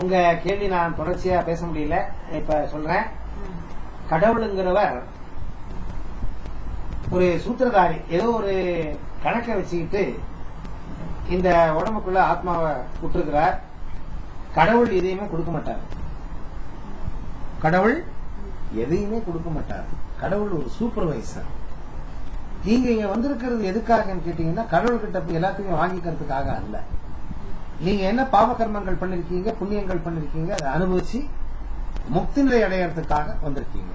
உங்க கேள்வி நான் தொடர்ச்சியா பேச முடியல, இப்ப சொல்றேன். கடவுளுங்கிறவர் ஒரு சூத்திரதாரி, ஏதோ ஒரு கணக்கை வச்சுக்கிட்டு இந்த உடம்புக்குள்ள ஆத்மாவை விட்டுருக்கிறார். கடவுள் எதையுமே கொடுக்க மாட்டார். கடவுள் எதையுமே கொடுக்க மாட்டார். கடவுள் ஒரு சூப்பர்வைசர். நீங்க இங்க வந்திருக்கிறது எதுக்காக கேட்டீங்கன்னா, கடவுள் கிட்ட போய் எல்லாத்தையும் வாங்கிக்கிறதுக்காக அல்ல. நீங்க என்ன பாவ கர்மங்கள் பண்ணிருக்கீங்க, புண்ணியங்கள் பண்ணிருக்கீங்க, அதை அனுபவிச்சு முக்தி நிலை அடையறதுக்காக வந்திருக்கீங்க.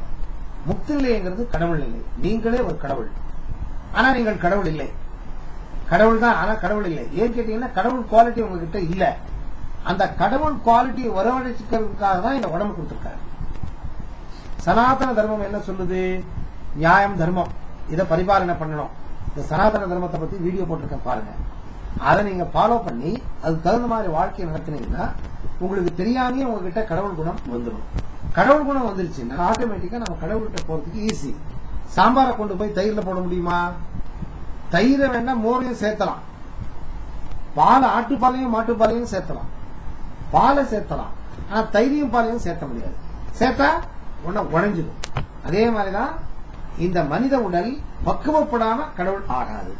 முக்தி நிலைங்கிறது கடவுள் இல்லை. நீங்களே ஒரு கடவுள், ஆனா நீங்கள் கடவுள் இல்லை. கடவுள் தான், ஆனா கடவுள் இல்லை. ஏன் கேட்டீங்கன்னா, கடவுள் குவாலிட்டி உங்ககிட்ட இல்ல. அந்த கடவுள் குவாலிட்டியை வரவழைச்சுக்கிறதுக்காக தான் இந்த உடம்பு கொடுத்திருக்காரு. சனாதன தர்மம் என்ன சொல்லுது? நியாயம், தர்மம், இதை பரிபாலனை பண்ணணும். இந்த சனாதன தர்மத்தை பத்தி வீடியோ போட்டிருக்கேன், பாருங்க. அதை நீங்க ஃபாலோ பண்ணி அதுக்கு தகுந்த மாதிரி வாழ்க்கையை நடத்தினீங்கன்னா உங்களுக்கு தெரியாமே உங்ககிட்ட கடவுள் குணம் வந்துடும். கடவுள் குணம் வந்துருச்சுன்னா ஆட்டோமேட்டிக்கா நம்ம கடவுள்கிட்ட போறதுக்கு ஈஸி. சாம்பாரை கொண்டு போய் தயிர்ல போட முடியுமா? தயிரை வேணா மோரையும் சேர்த்தலாம், பால் ஆட்டுப்பாலையும் மாட்டுப்பாலையும் சேர்த்தலாம், பாலை சேர்த்தலாம். ஆனா தயிரையும் பாலையும் சேர்த்த முடியாது. சேர்த்தா உடனே உடைஞ்சிடும். அதே மாதிரிதான் இந்த மனித உடல் பக்குவப்படாம கடவுள் ஆகாது.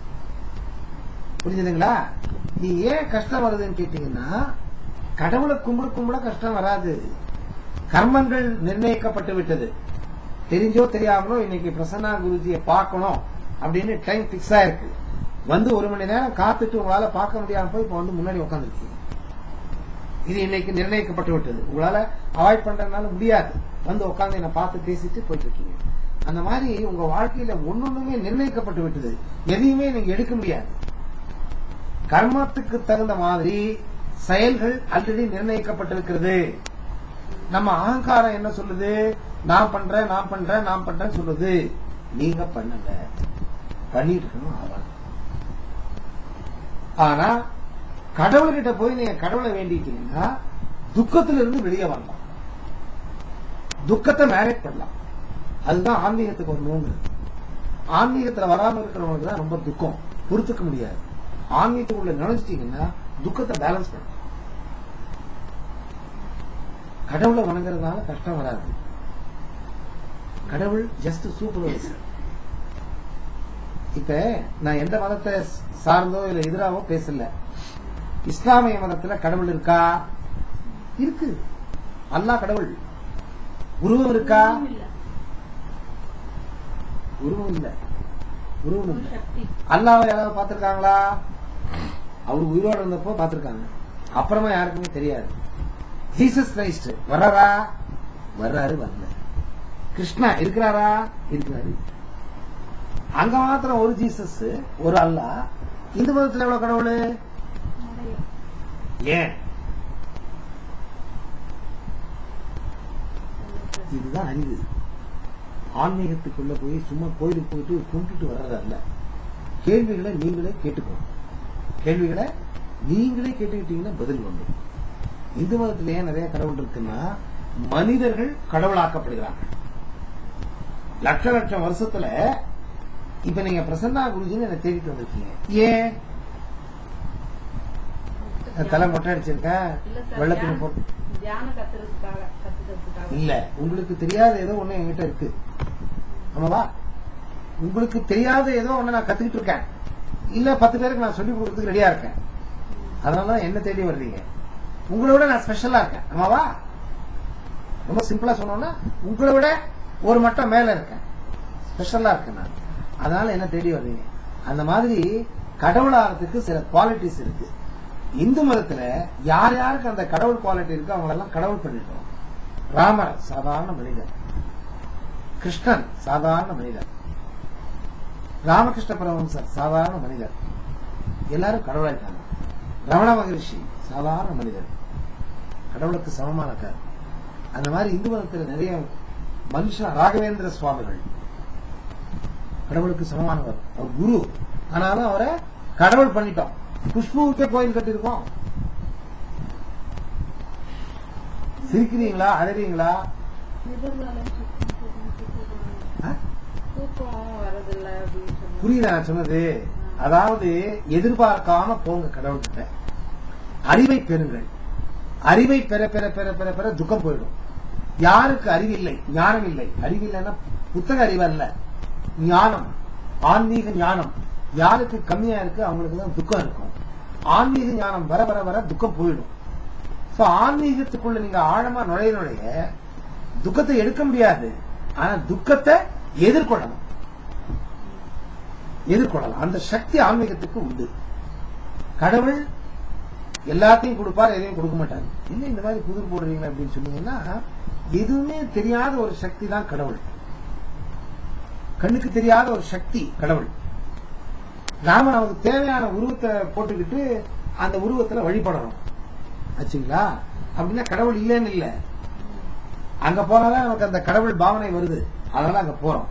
புரிஞ்சுதுங்களா? நீ ஏன் கஷ்டம் வருதுன்னு கேட்டீங்கன்னா, கடவுளை கும்பிட கஷ்டம் வராது. கர்மங்கள் நிர்ணயிக்கப்பட்டு விட்டது. தெரிஞ்சோ தெரியாமலோ இன்னைக்கு பிரசன்னா குருஜியை பார்க்கணும் அப்படின்னு டைம் பிக்ஸ் ஆயிருக்கு. வந்து 1 மணி நேரம் காத்துட்டு உங்களால பார்க்க முடியாம போய் இப்ப வந்து முன்னாடி உட்காந்துருக்கீங்க. இது இன்னைக்கு நிர்ணயிக்கப்பட்டு விட்டது. உங்களால அவாய்ட் பண்றதுனால முடியாது. வந்து உட்காந்து என்ன பார்த்து பேசிட்டு போயிட்டு இருக்கீங்க. அந்த மாதிரி உங்க வாழ்க்கையில ஒன்னொன்னுமே நிர்ணயிக்கப்பட்டு விட்டது. எதையுமே நீங்க எடுக்க முடியாது. கர்மத்துக்கு தகுந்த மாதிரி செயல்கள் ஆல்ரெடி நிர்ணயிக்கப்பட்டிருக்கிறது. நம்ம அகங்காரம் என்ன சொல்லுது? நான் பண்றேன், நான் பண்றேன், நான் பண்றேன் சொல்லுது. நீங்க பண்ணல, பண்ணிட்டு இருக்கணும். ஆனா கடவுள்கிட்ட போய் நீங்க கடவுளை வேண்டிட்டீங்கன்னா துக்கத்திலிருந்து வெளியே வரலாம், துக்கத்தை மேனேஜ் பண்ணலாம். அதுதான் ஆன்மீகத்துக்கு ஒரு நோங்கு. ஆன்மீகத்துல வராம இருக்கிறவங்களுக்கு தான் ரொம்ப துக்கம், பொறுத்துக்க முடியாது. ஆன்மீகத்துக்குள்ள நுழைச்சிட்டீங்கன்னா துக்கத்தை பேலன்ஸ் பண்ண. கடவுளை வணங்குறதுனால கஷ்டம் வராது. கடவுள் ஜஸ்ட் சூப்பர்வைசர். இப்ப நான் எந்த மதத்தை சார்ந்தோ இல்ல எதிராவோ பேசல. இஸ்லாமிய மதத்துல கடவுள் இருக்கா? இருக்கு. அல்லாஹ் கடவுள். உருவம் இருக்கா? உருவம் இல்ல. உருவம் இல்ல. அல்லாஹ்வை யாராவது பார்த்திருக்காங்களா? அவர் உயிரோடு இருந்தப்போ பார்த்திருக்காங்க, அப்புறமா யாருக்குமே தெரியாது. ஜீசஸ் கிரைஸ்ட் வர்றாரா? வர்றாரு, வரல. கிருஷ்ணா இருக்கிறாரா? இருக்கிறாரு. அங்க மாத்திரம் ஒரு ஜீசஸ், ஒரு அல்லாஹ். இந்து மதத்தில் எவ்வளவு கடவுள்? ஏன்? இதுதான் அறிவு. ஆன்மீகத்துக்குள்ள போய் சும்மா கோயிலுக்கு போயிட்டு கும்பிட்டு வர்றதல்ல. கேள்விகளை நீங்களே கேட்டுக்கணும். கேள்விகளை நீங்களே கேட்டுக்கிட்டீங்கன்னா பதில் வந்துடும். இந்து மதத்தில் ஏன் நிறைய கடவுள் இருக்குன்னா, மனிதர்கள் கடவுளாக்கப்படுகிறாங்க. லட்ச லட்சம் வருஷத்துல இப்ப நீங்க பிரசன்னா குருஜின்னு என்ன தேடிட்டு வந்திருக்கீங்க. ஏன்? தலை மொட்டை அடிச்சிருக்க, வெள்ளத்துல போட்டு இல்ல. உங்களுக்கு தெரியாத ஏதோ ஒண்ணு என்கிட்ட இருக்கு. ஆமாவா? உங்களுக்கு தெரியாத ஏதோ ஒண்ணு நான் கத்துக்கிட்டு இருக்கேன். இல்ல 10 பேருக்கு நான் சொல்லிக் கொடுக்கறதுக்கு ரெடியா இருக்கேன். அதனாலதான் என்ன தேடி வர்றீங்க. உங்களை விட நான் ஸ்பெஷலா இருக்கேன். ஆமாவா? ரொம்ப சிம்பிளா சொன்னோம்னா, உங்களை விட ஒரு மட்டம் மேல இருக்கேன், ஸ்பெஷலா இருக்கேன் நான். அதனால என்ன தேடி வர்றீங்க. அந்த மாதிரி கடவுளாகிறதுக்கு சில குவாலிட்டிஸ் இருக்கு. இந்து மதத்துல யார் யாருக்கு அந்த கடவுள் குவாலிட்டி இருக்கு அவங்களெல்லாம் கடவுள் பண்ணிட்டோம். ராமர் சாதாரண மனிதர், கிருஷ்ணன் சாதாரண மனிதர், ராமகிருஷ்ண பரமஹம்சர் சாதாரண மனிதர், எல்லாரும் கடவுளாயிட்டாங்க. ரமண மகரிஷி சாதாரண மனிதர், கடவுளுக்கு சமமானக்கார். அந்த மாதிரி இந்து மதத்தில் நிறைய மனுஷன். ராகவேந்திர சுவாமிகள் கடவுளுக்கு சமமானவர், அவர் குரு. ஆனாலும் அவரை கடவுள் பண்ணிட்டோம். குஷ்புவுக்கே கோயில் கட்டிருக்கோம். சிரிக்கிறீங்களா? அழறீங்களா? புரியுதா நான் சொன்னது? அதாவது எதிர்பார்க்காம போங்க கடவுள்கிட்ட. அறிவை பெறுங்கள். அறிவை பெற பெற பெற பெற பெற துக்கம் போயிடும். யாருக்கு அறிவில்லை, ஞானம் இல்லை, அறிவில்லைன்னா புத்தக அறிவு அல்ல, ஞானம், ஆன்மீக ஞானம் யாருக்கு கம்மியா இருக்கு அவங்களுக்கு தான் துக்கம் இருக்கும். ஆன்மீக ஞானம் வர வர வர துக்கம் போயிடும். சோ ஆன்மீகத்துக்குள்ள நீங்க ஆழமா நுழைய துக்கத்தை எடுக்க முடியாது. ஆனா துக்கத்தை எதிர்கொள்ளலாம். அந்த சக்தி ஆன்மீகத்துக்கு உண்டு. கடவுள் எல்லாத்தையும் கொடுப்பார், எதையும் கொடுக்க மாட்டார். என்ன இந்த மாதிரி புதிர் போடுறீங்க அப்படின்னு சொன்னீங்கன்னா, எதுவுமே தெரியாத ஒரு சக்தி தான் கடவுள். கண்ணுக்கு தெரியாத ஒரு சக்தி கடவுள். நாம நமக்கு தேவையான உருவத்தை போட்டுக்கிட்டு அந்த உருவத்துல வழிபடணும் ஆச்சுங்களா. அப்படின்னா கடவுள் இல்லைன்னு இல்ல, அங்க போனாதான் நமக்கு அந்த கடவுள் பாவனை வருது. அதனால அங்க போறோம்.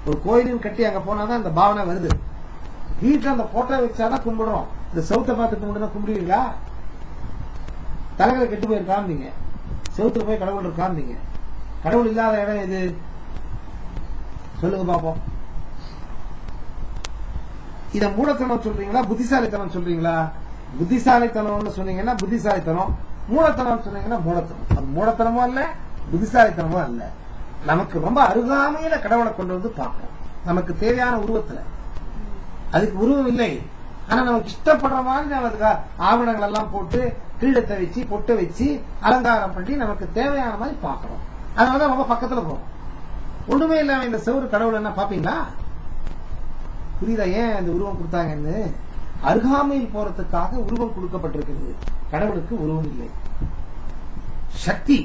ஒரு கோயிலும் கட்டி அங்க போனாதான் அந்த பாவனை வருது. வீட்டுல அந்த போட்டோ வச்சாதான் கும்பிடுறோம். இந்த செவுத்தை பார்த்து கும்பிடுனா கும்பிடுவீங்களா? தலைகளை கெட்டு போய் காமிங்க, செவுத்துல போய் கடவுள் இருக்காமிங்க. கடவுள் இல்லாத இடம் எது சொல்லுங்க பாப்போம். இத மூடத்தனம் சொல்றீங்களா, புத்திசாலித்தனம் சொல்றீங்களா? புத்திசாலித்தனம் சொன்னீங்கன்னா புத்திசாலித்தனம், மூடத்தனம் சொன்னீங்கன்னா மூடத்தனம். அது மூடத்தனமும் அல்ல, புத்திசாலித்தனமும் அல்ல. நமக்கு ரொம்ப அருகாமையில கடவுளை கொண்டு வந்து பார்ப்போம். நமக்கு தேவையான உருவத்துல. அதுக்கு உருவம் இல்லை, ஆனா நமக்கு இஷ்டப்படுற மாதிரி நமக்கு ஆவணங்கள் எல்லாம் போட்டு கிரீடத்தை வச்சு பொட்டை வச்சு அலங்காரம் பண்ணி நமக்கு தேவையான மாதிரி பார்க்கணும். அதனாலதான் ரொம்ப பக்கத்துல போறோம். ஒண்ணுமே இல்லாம இந்த செவரு கடவுள் என்ன பாப்பீங்களா? புரியுதா ஏன் இந்த உருவம் கொடுத்தாங்கன்னு? அருகாமையில் போறதுக்காக உருவம் கொடுக்கப்பட்டிருக்கிறது. கடவுளுக்கு உருவம் இல்லை. சக்தி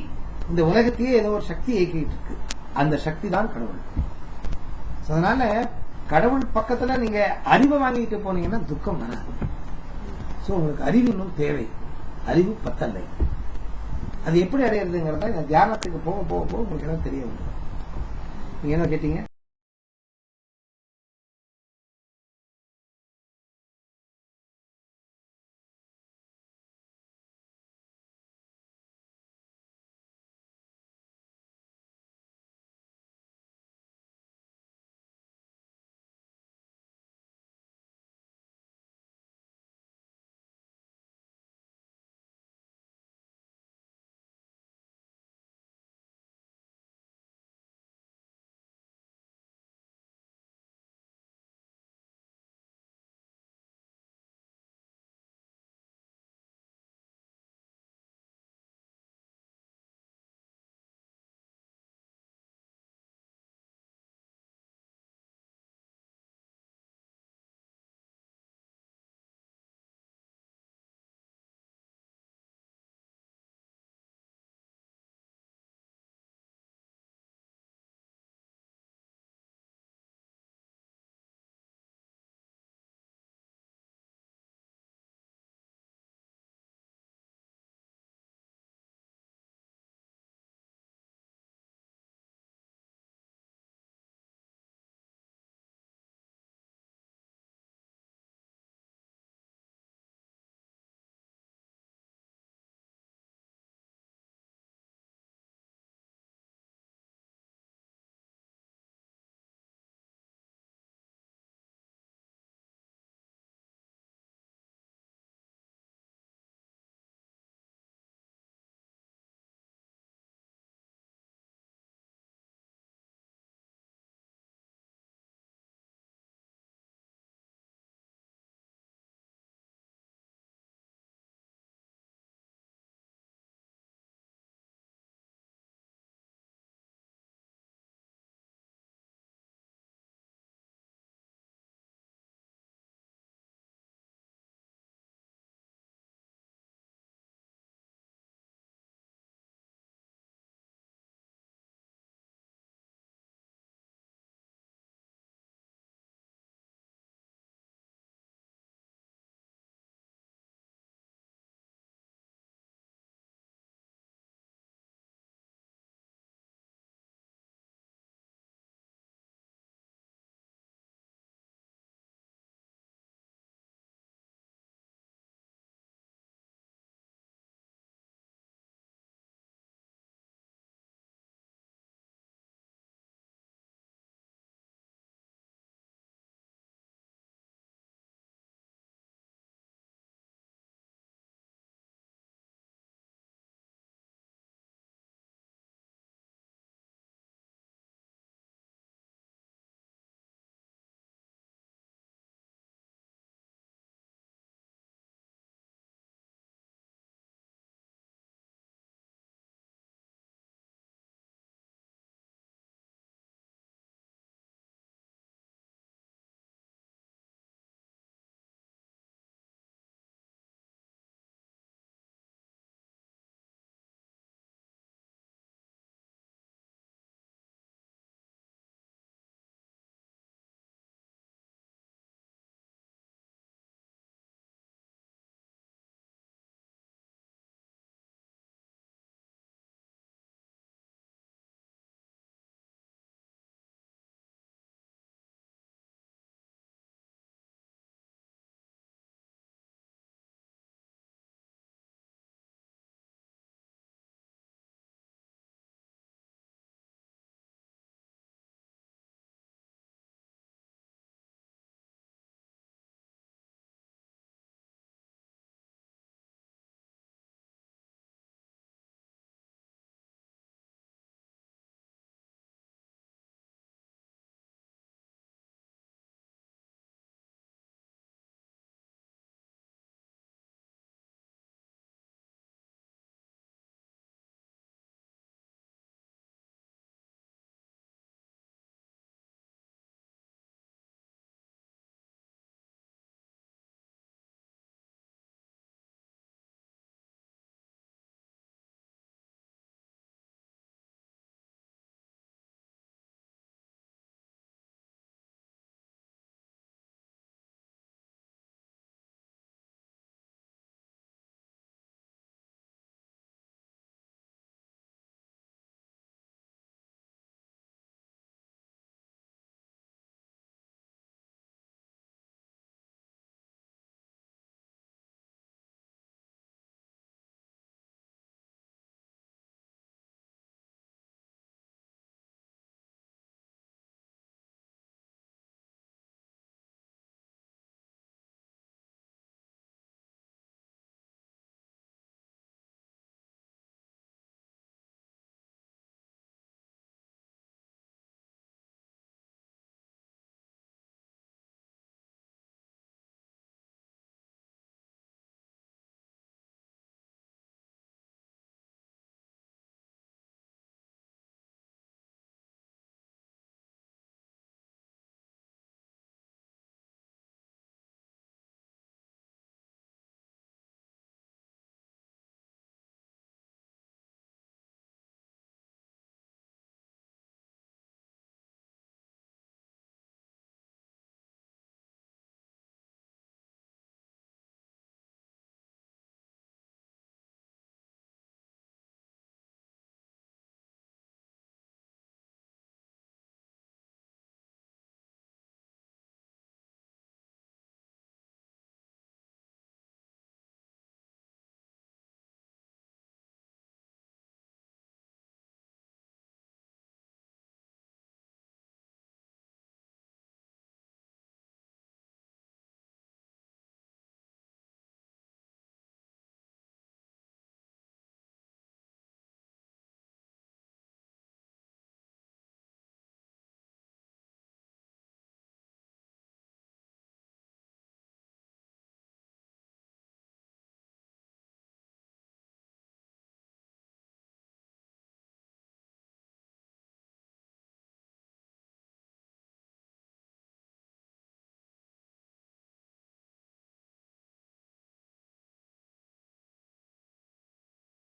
இந்த உலகத்தையே ஏதோ ஒரு சக்தி இயக்கிட்டு இருக்கு. அந்த சக்தி தான் கடவுள். அதனால கடவுள் பக்கத்துல நீங்க அறிவை வாங்கிட்டு போனீங்கன்னா துக்கம் வராது. சோ உங்களுக்கு அறிவு இன்னும் தேவை. அறிவு பத்தல்லை. அது எப்படி அடையிறதுங்கிறத இந்த தியானத்துக்கு போக போக போக உங்களுக்கு என்ன தெரிய வரும். நீங்க என்ன கேட்டீங்க?